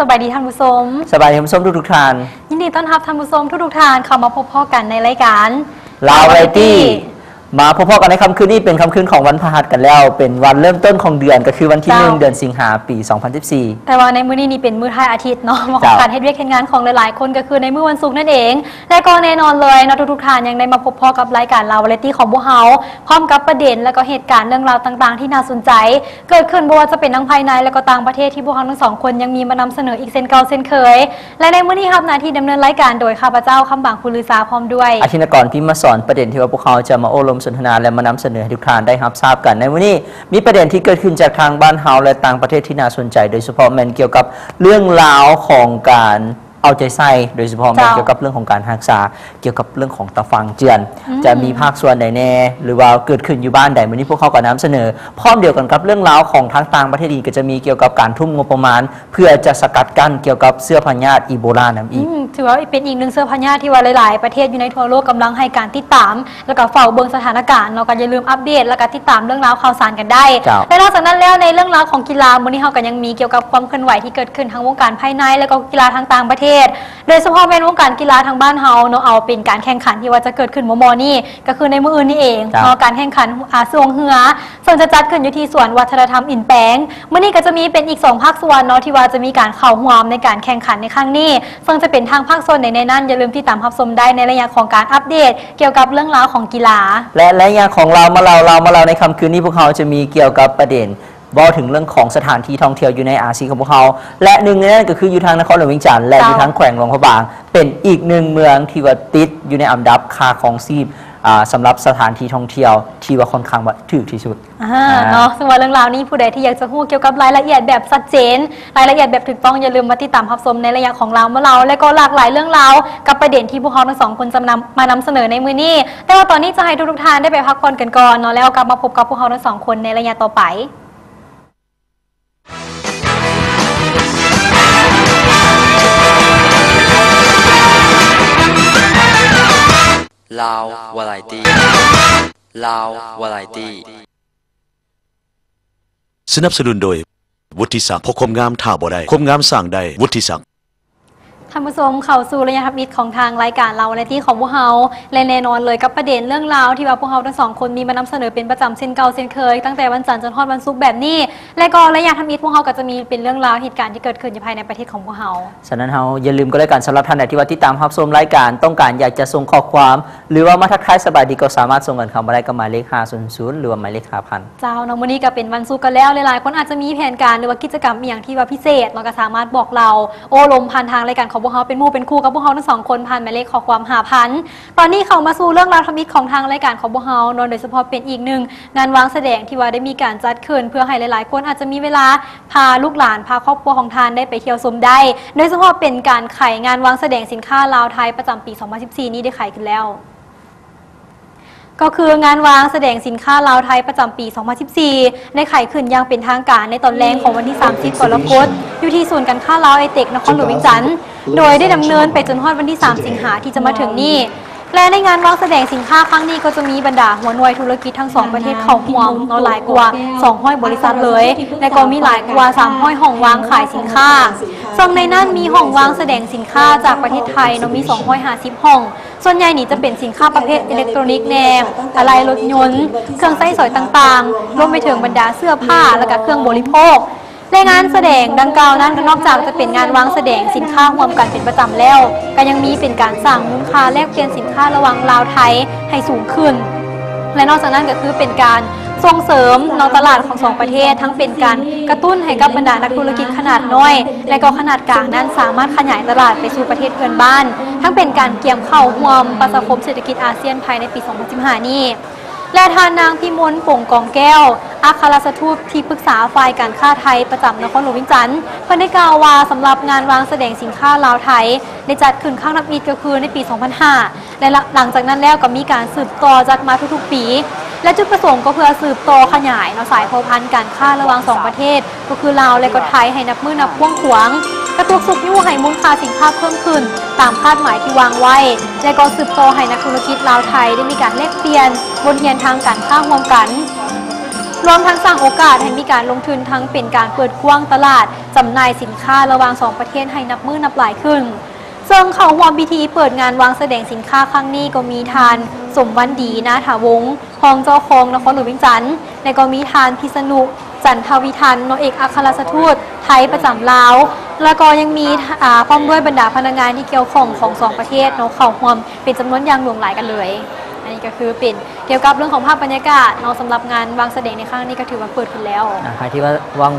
สบายดีท่านผู้ชมสบายดีท่านผู้ชมทุกท่านยินดีต้อนรับท่านผู้ชมทุกท่านเข้ามาพบพ่อกันในรายการลาวไรตี้มาพบกันในค่ำคืนนี้เป็นค่ำคืนของวันพฤหัสกันแล้วเป็นวันเริ่มต้นของเดือนก็คือวันที่1เดือนสิงหาปี2014แต่ว่าในมื้อนี้เป็นมื้อท้ายอาทิตย์เนาะมาของการเฮ็ดเวียกเฮ็ดงานของหลายๆคนก็คือในมื้อวันศุกร์นั่นเองและก็แน่นอนเลยเนาะทุกท่านยังได้มาพบพ่อกับรายการลาวไรตี้ของพวกเฮาพร้อมกับประเด็นและก็เหตุการณ์เรื่องราวต่างๆที่น่าสนใจเกิดขึ้นบ่ว่าจะเป็นทั้งภายในและก็ต่างประเทศที่พวกเฮาทั้งสองคนยังมีมานำเสนออีกเช่นเก่าเช่นเคยและในมื้อนี้ครับหน้าที่ดำเนินรายการโดยข้าพเจ้าคำบางภูลือสาพร้อมด้วยอาทิตย์ก่อนที่มาสอนประเด็นที่ว่าพวกเขาจะมาโอ้ลมสนทนาและมานำเสนอให้ทุกท่านได้รับทราบกันในวันนี้มีประเด็นที่เกิดขึ้นจากทางบ้านเฮาและต่างประเทศที่น่าสนใจโดยเฉพาะมันเกี่ยวกับเรื่องราวของการเอาใจใส่โดยเฉพาะมันเกี่ยวกับเรื่องของการรักษาเกี่ยวกับเรื่องของตะฟังเจือนจะมีภาคส่วนใดแน่หรือว่าเกิดขึ้นอยู่บ้านใดวันนี้พวกเขาก็นำเสนอพร้อมเดียวกันกับเรื่องราวของทางต่างประเทศอีกก็จะมีเกี่ยวกับการทุ่มงบประมาณเพื่อจะสกัดกั้นเกี่ยวกับเสื้อพญาติอีโบลานั่นอีกถือว่าเป็นอีกหนึ่งเสื้อพญาติที่ว่าหลายๆประเทศอยู่ในทั่วโลกกำลังให้การติดตามแล้วก็เฝ้าเบิ่งสถานการณ์เนาะก็อย่าลืมอัปเดตแล้วก็ติดตามเรื่องราวข่าวสารกันได้และนอกจากนั้นแล้วในเรื่องราวของกีฬามื้อนี้เฮาก็ยังมีเกี่ยวกับความเคลื่อนไหวที่เกิดขึ้นทั้งวงการภายในแล้วก็กีฬาทางต่างประเทศโดยเฉพาะเป็นวงการกีฬาทางบ้านเฮาเนาะเอาเป็นการแข่งขันที่ว่าจะเกิดขึ้นมื้อนี้ก็คือในมื้ออื่นนี่เองเนาะการแข่งขันสวงเหือซึ่งจะจัดขึ้นอยู่ที่สวนวัฒนธรรมอินแปงมื้อนี้ก็จะมีเป็นอีก2ภาคส่วนเนาะที่ว่าจะมีการเข้าร่วมในการแข่งขันในครั้งนี้ซึ่งจะเป็นทางภาคส่วนในนั้นอย่าลืมติดตามรับชมได้ในระยะของการอัปเดตเกี่ยวกับเรื่องราวของกีฬาและระยะของเรามาในค่ำคืนนี้พวกเขาจะมีเกี่ยวกับประเด็นบอกถึงเรื่องของสถานที่ท่องเที่ยวอยู่ในอาเซียนของพวกเขาและหนึ่งในนั้นก็คืออยู่ทางนครหลวงเวียงจันทร์และอยู่ทางแขวงหลวงพระบางเป็นอีกหนึ่งเมืองที่ว่าติดอยู่ในอันดับค่าของชีพสำหรับสถานที่ท่องเที่ยวที่ว่าค่อนข้างว่าถูกที่สุดเนาะซึ่งว่าเรื่องราวนี้ผู้ใดที่อยากจะรู้เกี่ยวกับรายละเอียดแบบชัดเจนรายละเอียดแบบถูกต้องอย่าลืมมาติดตามรับชมในระยะของเราเมื่อเราและก็หลากหลายเรื่องราวกับประเด็นที่พวกเขาทั้งสองคนจะมานำเสนอในมื้อนี้แต่ว่าตอนนี้จะให้ทุกท่านได้ไปพักผ่อนกันก่อนเนาะแล้วกลับมาพบกับพวกเขาทั้งสองคนในระยะต่อไปลาววาไรตี้ลาววาไรตี้สนับสนุนโดยวุฒิศักดิ์พกคมงามท่าบ่ได้คมงามสร้างได้วุฒิศักดิ์ท่านผู้ชมเข้าสู่ระยะทับมิตรของทางรายการเราและที่ของพวกเราและแน่นอนเลยกับประเด็นเรื่องราวที่ว่าพวกเราทั้งสองคนมีมานำเสนอเป็นประจำเช่นเก่าเช่นเคยตั้งแต่วันจันทร์จนทอดวันศุกร์แบบนี้และก็ระยะทับมิตรพวกเราก็จะมีเป็นเรื่องราวเหตุการณ์ที่เกิดขึ้นภายในประเทศของพวกเราฉะนั้นเราอย่าลืมก็แล้วกันสำหรับท่านใดที่ว่าติดตามรับชมรายการต้องการอยากจะส่งข้อความหรือว่ามาทักทายสบายดีก็สามารถส่งกันเข้ามาได้กับหมายเลข500หรือว่าหมายเลข5,000เจ้าเนาะมื้อนี้ก็เป็นวันศุกร์กันแล้วหลายๆคนอาจจะมีแผนการหรือว่ากิจกรรมอย่างที่ว่าพิเศษเราก็สามารถบอกเราโอ้ลมผ่านทางรายการของพวกเราเป็นหมู่เป็นคู่กับพวกเราทั้ง2คนผ่านหมายเลขข้อความ5,000ตอนนี้เข้ามาสู่เรื่องราวทมิตของทางรายการของพวกเราโดยเฉพาะเป็นอีกหนึ่งงานวางแสดงที่ว่าได้มีการจัดขึ้นเพื่อให้หลายๆคนอาจจะมีเวลาพาลูกหลานพาครอบครัวของทานได้ไปเที่ยวชมได้โดยเฉพาะเป็นการขายงานวางแสดงสินค้าลาวไทยประจำปี2014นี้ได้ขายขึ้นแล้วก็คืองานวางแสดงสินค้าลาวไทยประจำปี2014ได้ขายขึ้นอย่างเป็นทางการในตอนแรกของวันที่30กรกฎาคมอยู่ที่ศูนย์การค้าลาวไอเทคนครหลวงเวียงจันทร์โดยได้ดำเนินไปจนฮอดวันที่3สิงหาที่จะมาถึงนี้และในงานวางแสดงสินค้าครั้งนี้ก็จะมีบรรดาหัวหน่วยธุรกิจทั้ง2ประเทศเข้าร่วมหลายกว่า200บริษัทเลยและก็มีหลายกว่า300ห้องวางขายสินค้าซึ่งในนั้นมีห้องวางแสดงสินค้าจากประเทศไทยมี250ห้องส่วนใหญ่นี่จะเป็นสินค้าประเภทอิเล็กทรอนิกส์แนมอะไหล่รถยนต์เครื่องใช้สอยต่างๆรวมไปถึงบรรดาเสื้อผ้าและก็เครื่องบริโภคในงานแสดงดังกล่าวนั้นนอกจากจะเป็นงานวางแสดงสินค้าร่วมกันเป็นประจำแล้วก็ยังมีเป็นการสร้างมูลค่าแลกเปลี่ยนสินค้าระหว่างลาวไทยให้สูงขึ้นและนอกจากนั้นก็คือเป็นการส่งเสริมนอกตลาดของ2ประเทศทั้งเป็นการกระตุ้นให้กับบรรดานักธุรกิจขนาดน้อยและก็ขนาดกลางนั้นสามารถขยายตลาดไปสู่ประเทศเพื่อนบ้านทั้งเป็นการเกี่ยมเข้าร่วมประชาคมเศรษฐกิจอาเซียนภายในปี2015นี้และทานนางพิมลป่งกองแก้วอัครราชทูตที่ปรึกษาฝ่ายการค้าไทยประจำนครหลวงเวียงจันทร์เพิ่นได้กล่าวว่าสำหรับงานวางแสดงสินค้าลาวไทยได้จัดขึ้นครั้งนับอีกก็คือในปี2005และหลังจากนั้นแล้วก็มีการสืบต่อจากมาทุกๆปีและจุดประสงค์ก็เพื่อสืบต่อขยายสายเผ่าพันธุ์การค้าระหว่าง2ประเทศก็คือลาวและก็ไทยให้นับมือนับพ่วงขวางกระตุกสุกยู่ให้มูลค่าสินค้าเพิ่มขึ้นตามคาดหมายที่วางไว้และก็สืบต่อให้นักธุรกิจลาวไทยได้มีการแลกเปลี่ยนบนเทียนทางการค้าร่วมกัน รวมทั้งสร้างโอกาสให้มีการลงทุนทั้งเป็นการเปิดกว้างตลาดจำหน่ายสินค้าระหว่าง2ประเทศให้นับมือนับหลายขึ้นซึ่งเขาร่วมพิธีเปิดงานวางแสดงสินค้าครั้งนี้ก็มีทานสมวันดีนาถาวงศ์รองเจ้าของนครหลวงเวียงจันทร์และก็มีทานพิษณุจันทวิทันนเอกอัครราชทูตไทยประจำลาวแล้วก็ยังมีพร้อมด้วยบรรดาพนักงานที่เกี่ยวข้องของ2ประเทศเนาะเข้าร่วมเป็นจำนวนอย่างหลวงหลายกันเลยอันนี้ก็คือเป็นเกี่ยวกับเรื่องของภาพบรรยากาศเนาะสำหรับงานวางแสดงในครั้งนี้ก็ถือว่าเปิดขึ้นแล้วใครที่ว่า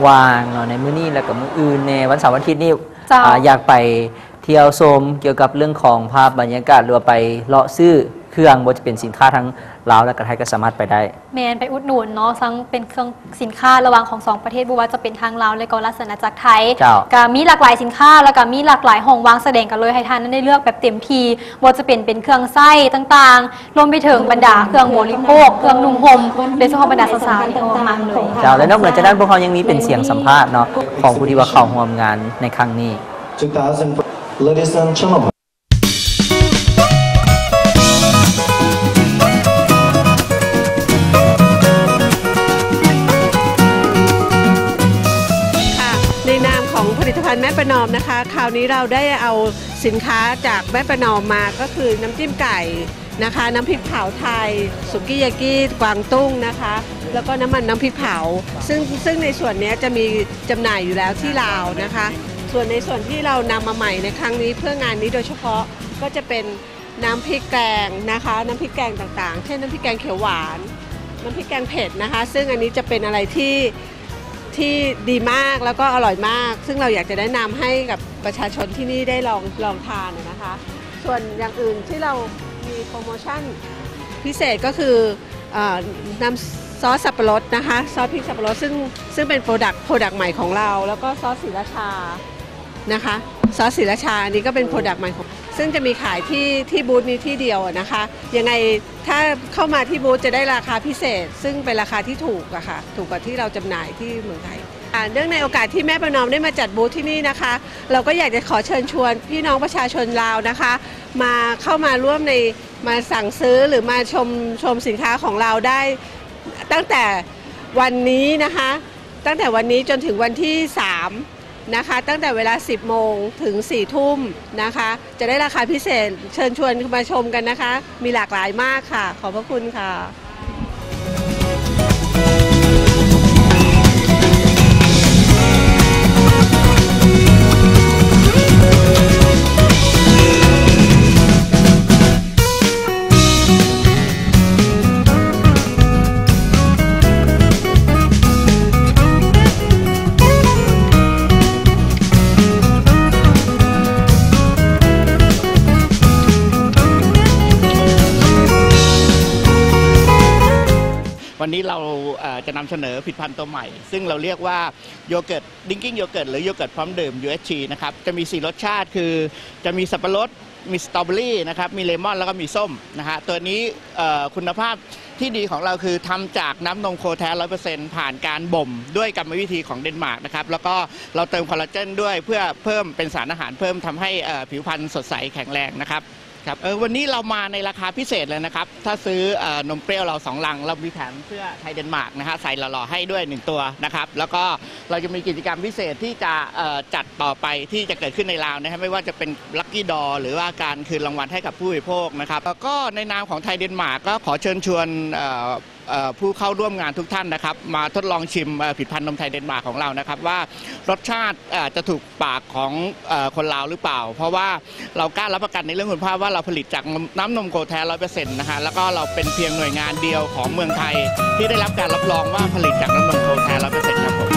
ว่างๆเนาะในมื้อนี้แล้วก็มื้ออื่นในวันเสาร์วันอาทิตย์นี่อยากไปเที่ยวชมเกี่ยวกับเรื่องของภาพบรรยากาศหรือว่าไปเลาะซื้อเครื่องบ่จะเป็นสินค้าทั้งลาวและก็ไทยก็สามารถไปได้แมนไปอุดหนุนเนาะทั้งเป็นเครื่องสินค้าระหว่างของ2ประเทศบ่ว่าจะเป็นทางลาวและก็ราชอาณาจักรไทยก็มีหลากหลายสินค้าแล้วก็มีหลากหลายห้องวางแสดงกันเลยให้ท่านนั้นได้เลือกแบบเต็มที่บ่จะเป็นเครื่องไส้ต่างๆรวมไปถึงบรรดาเครื่องบริโภคเครื่องนุ่งห่มโดยเฉพาะบรรดาสาวๆที่เข้ามาเลยและนอกจากนั้นพวกเขายังมีเป็นเสียงสัมภาษณ์เนาะของผู้ที่ว่าเข้าร่วมงานในครั้งนี้ Ladies and gentlemenผลิตภัณฑ์แม่ประนอมนะคะคราวนี้เราได้เอาสินค้าจากแม่ประนอมมาก็คือน้ำจิ้มไก่นะคะน้ำพริกเผาไทยสุกี้ยากิกวางตุ้งนะคะแล้วก็น้ำมันน้ำพริกเผาซึ่งในส่วนนี้จะมีจำหน่ายอยู่แล้วที่ลาวนะคะส่วนในส่วนที่เรานำมาใหม่ในครั้งนี้เพื่องานนี้โดยเฉพาะก็จะเป็นน้ำพริกแกงนะคะน้ำพริกแกงต่างๆเช่นน้ำพริกแกงเขียวหวานน้ำพริกแกงเผ็ดนะคะซึ่งอันนี้จะเป็นอะไรที่ดีมากแล้วก็อร่อยมากซึ่งเราอยากจะแนะนำให้กับประชาชนที่นี่ได้ลองทานนะคะส่วนอย่างอื่นที่เรามีโปรโมชั่นพิเศษก็คือน้ำซอสสับปะรดนะคะซอสพริกสับปะรดซึ่งเป็นโปรดักต์ใหม่ของเราแล้วก็ซอสศรีราชานะคะซอสศรีราชานี้ก็เป็นโปรดักต์ใหม่ของซึ่งจะมีขายที่บูธนี้ที่เดียวนะคะยังไงถ้าเข้ามาที่บูธจะได้ราคาพิเศษซึ่งเป็นราคาที่ถูกอะค่ะถูกกว่าที่เราจำหน่ายที่เมืองไทยเนื่องในโอกาสที่แม่ประนอมได้มาจัดบูธที่นี่นะคะเราก็อยากจะขอเชิญชวนพี่น้องประชาชนลาวนะคะมาเข้ามาร่วมมาสั่งซื้อหรือมาชมสินค้าของเราได้ตั้งแต่วันนี้นะคะตั้งแต่วันนี้จนถึงวันที่3นะคะตั้งแต่เวลา 10 โมงถึง 4 ทุ่มนะคะจะได้ราคาพิเศษเชิญชวนมาชมกันนะคะมีหลากหลายมากค่ะขอบพระคุณค่ะวันนี้เราจะนำเสนอผลิตภัณฑ์ตัวใหม่ซึ่งเราเรียกว่าโยเกิร์ตดิ้งกิ้งโยเกิร์ตหรือโยเกิร์ตพร้อมดื่ม UHT นะครับจะมี4รสชาติคือจะมีสับปะรดมีสตรอเบอรี่นะครับมีเลมอนแล้วก็มีส้มนะฮะตัวนี้คุณภาพที่ดีของเราคือทำจากน้ำนมโคแท้ 100% ผ่านการบ่มด้วยกรรมวิธีของเดนมาร์กนะครับแล้วก็เราเติมคอลลาเจนด้วยเพื่อเพิ่มเป็นสารอาหารเพิ่มทำให้ผิวพรรณสดใสแข็งแรงนะครับวันนี้เรามาในราคาพิเศษเลยนะครับถ้าซื้อนมเปรี้ยวเรา2 ลังเรามีแถมเสื้อไทยเดนมาร์กนะฮะใส่หล่อๆให้ด้วย1ตัวนะครับแล้วก็เราจะมีกิจกรรมพิเศษที่จะจัดต่อไปที่จะเกิดขึ้นในลาวนะครับไม่ว่าจะเป็นลัคกี้ดอหรือว่าการคืนรางวัลให้กับผู้บริโภคนะครับแล้วก็ในนามของไทยเดนมาร์กก็ขอเชิญชวนผู้เข้าร่วมงานทุกท่านนะครับมาทดลองชิมผลิตภัณฑ์นมไทยเดนมาร์กของเรานะครับว่ารสชาติจะถูกปากของคนลาวหรือเปล่าเพราะว่าเรากล้ารับประกันในเรื่องคุณภาพว่าเราผลิตจากน้ำนมโคแท้ 100% นะฮะแล้วก็เราเป็นเพียงหน่วยงานเดียวของเมืองไทยที่ได้รับการรับรองว่าผลิตจากน้ำนมโคแท้ 100% ครับผม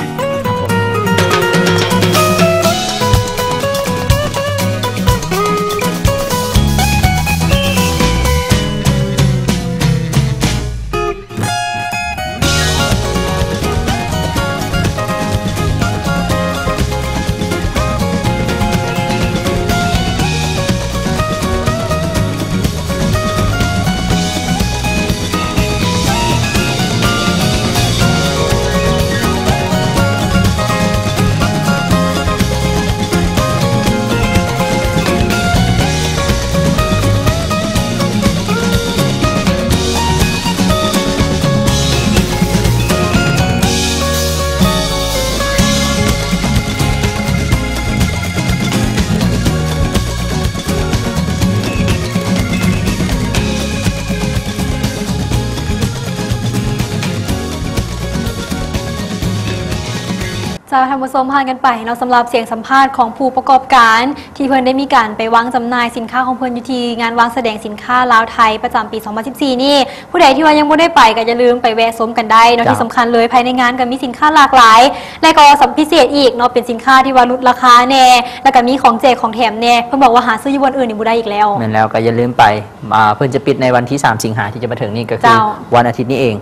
เจ้าท่านผู้ชมผ่านกันไปเนาะสำหรับเสียงสัมภาษณ์ของผู้ประกอบการที่เพิ่นได้มีการไปวางจำหน่ายสินค้าของเพิ่นอยู่ที่งานวางแสดงสินค้าลาวไทยประจำปี 2014 นี่ผู้ใดที่ว่ายังไม่ได้ไปก็อย่าลืมไปแวะชมกันได้เนาะที่สำคัญเลยภายในงานก็มีสินค้าหลากหลายและก็สัมพิเศษอีกเนาะเป็นสินค้าที่ว่าลดราคาแน่แล้วก็มีของแจกของแถมแน่เพิ่นบอกว่าหาซื้ออยู่บนอื่นนี่บ่ได้อีกแล้ว แม่นแล้วก็อย่าลืมไปเพิ่นจะปิดในวันที่ 3 สิงหาที่จะมาถึงนี่ก็คือ เจ้า วันอาทิตย์นี้เอง